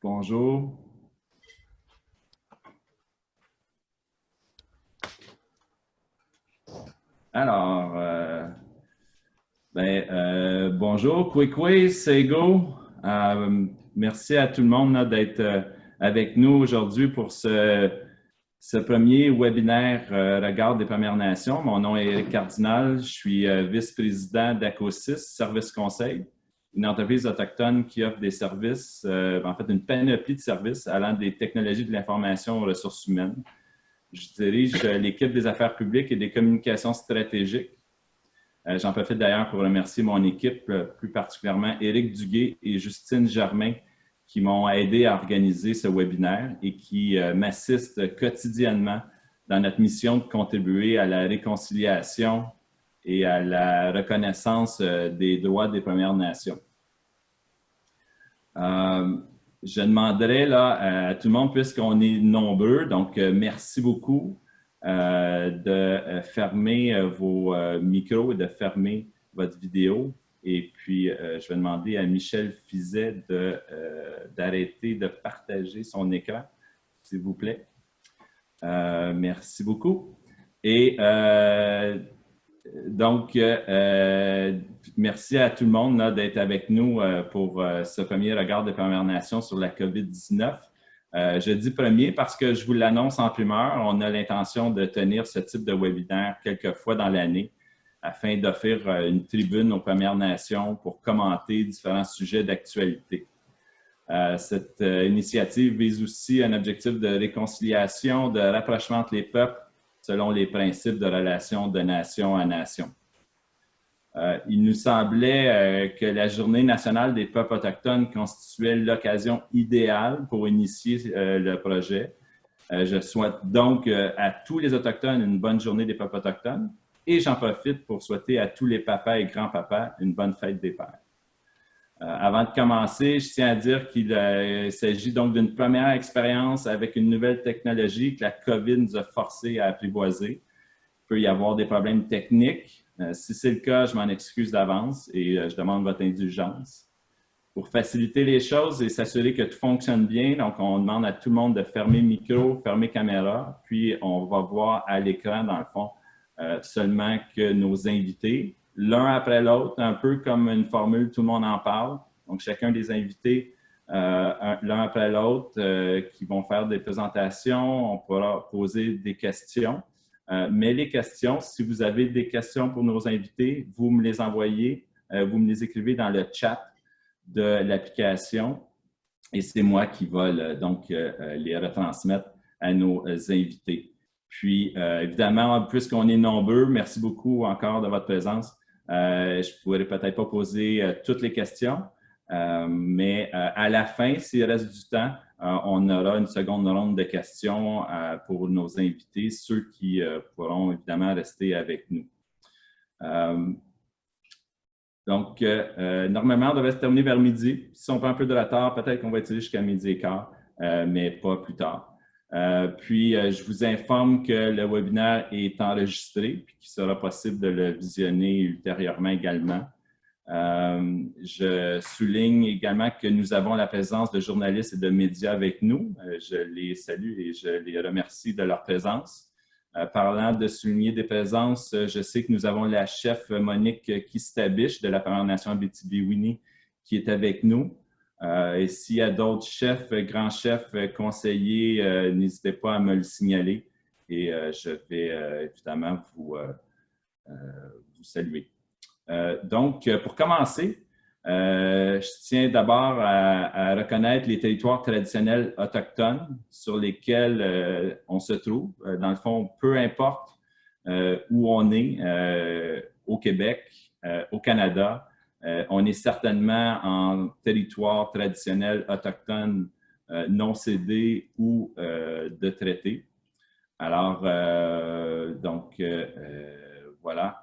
Bonjour. Alors, bonjour, Kwekwe, Sego. Merci à tout le monde d'être avec nous aujourd'hui pour ce premier webinaire Regard des Premières Nations. Mon nom est Éric Cardinal, je suis vice-président d'Acosis, Service Conseil, une entreprise autochtone qui offre des services, en fait une panoplie de services allant des technologies de l'information aux ressources humaines. Je dirige l'équipe des affaires publiques et des communications stratégiques. J'en profite d'ailleurs pour remercier mon équipe, plus particulièrement Éric Duguay et Justine Germain, qui m'ont aidé à organiser ce webinaire et qui m'assistent quotidiennement dans notre mission de contribuer à la réconciliation et à la reconnaissance des droits des Premières Nations. Je demanderais là, à tout le monde, puisqu'on est nombreux, donc merci beaucoup de fermer vos micros et de fermer votre vidéo. Et puis, je vais demander à Michel Fizet d'arrêter de partager son écran, s'il vous plaît. Merci beaucoup. Et donc, merci à tout le monde d'être avec nous pour ce premier regard des Premières Nations sur la COVID-19. Je dis premier parce que je vous l'annonce en primeur, on a l'intention de tenir ce type de webinaire quelques fois dans l'année afin d'offrir une tribune aux Premières Nations pour commenter différents sujets d'actualité. Cette initiative vise aussi un objectif de réconciliation, de rapprochement entre les peuples selon les principes de relation de nation à nation. Il nous semblait que la Journée nationale des peuples autochtones constituait l'occasion idéale pour initier le projet. Je souhaite donc à tous les Autochtones une bonne journée des peuples autochtones et j'en profite pour souhaiter à tous les papas et grands-papas une bonne fête des pères. Avant de commencer, je tiens à dire qu'il s'agit donc d'une première expérience avec une nouvelle technologie que la COVID nous a forcés à apprivoiser. Il peut y avoir des problèmes techniques. Si c'est le cas, je m'en excuse d'avance et je demande votre indulgence. Pour faciliter les choses et s'assurer que tout fonctionne bien, donc on demande à tout le monde de fermer micro, fermer caméra, puis on va voir à l'écran, dans le fond, seulement que nos invités, l'un après l'autre, un peu comme une formule, tout le monde en parle. Donc, chacun des invités, l'un après l'autre, qui vont faire des présentations, on pourra poser des questions. Mais les questions, si vous avez des questions pour nos invités, vous me les envoyez, vous me les écrivez dans le chat de l'application et c'est moi qui vais donc les retransmettre à nos invités. Puis, évidemment, puisqu'on est nombreux, merci beaucoup encore de votre présence. Je ne pourrais peut-être pas poser toutes les questions, mais à la fin, s'il reste du temps, on aura une seconde ronde de questions pour nos invités, ceux qui pourront évidemment rester avec nous. Donc, normalement, on devrait se terminer vers midi. Si on prend un peu de retard, peut-être qu'on va étudier jusqu'à midi et quart, mais pas plus tard. Puis, je vous informe que le webinaire est enregistré et qu'il sera possible de le visionner ultérieurement également. Je souligne également que nous avons la présence de journalistes et de médias avec nous. Je les salue et je les remercie de leur présence. Parlant de souligner des présences, je sais que nous avons la chef Monique Kistabiche de la Première Nation Abitibi-Winnie qui est avec nous. Et s'il y a d'autres chefs, grands chefs, conseillers, n'hésitez pas à me le signaler et je vais évidemment vous saluer. Donc, pour commencer, je tiens d'abord à reconnaître les territoires traditionnels autochtones sur lesquels on se trouve. Dans le fond, peu importe où on est, au Québec, au Canada, on est certainement en territoire traditionnel autochtone non cédé ou de traité. Alors, donc, voilà.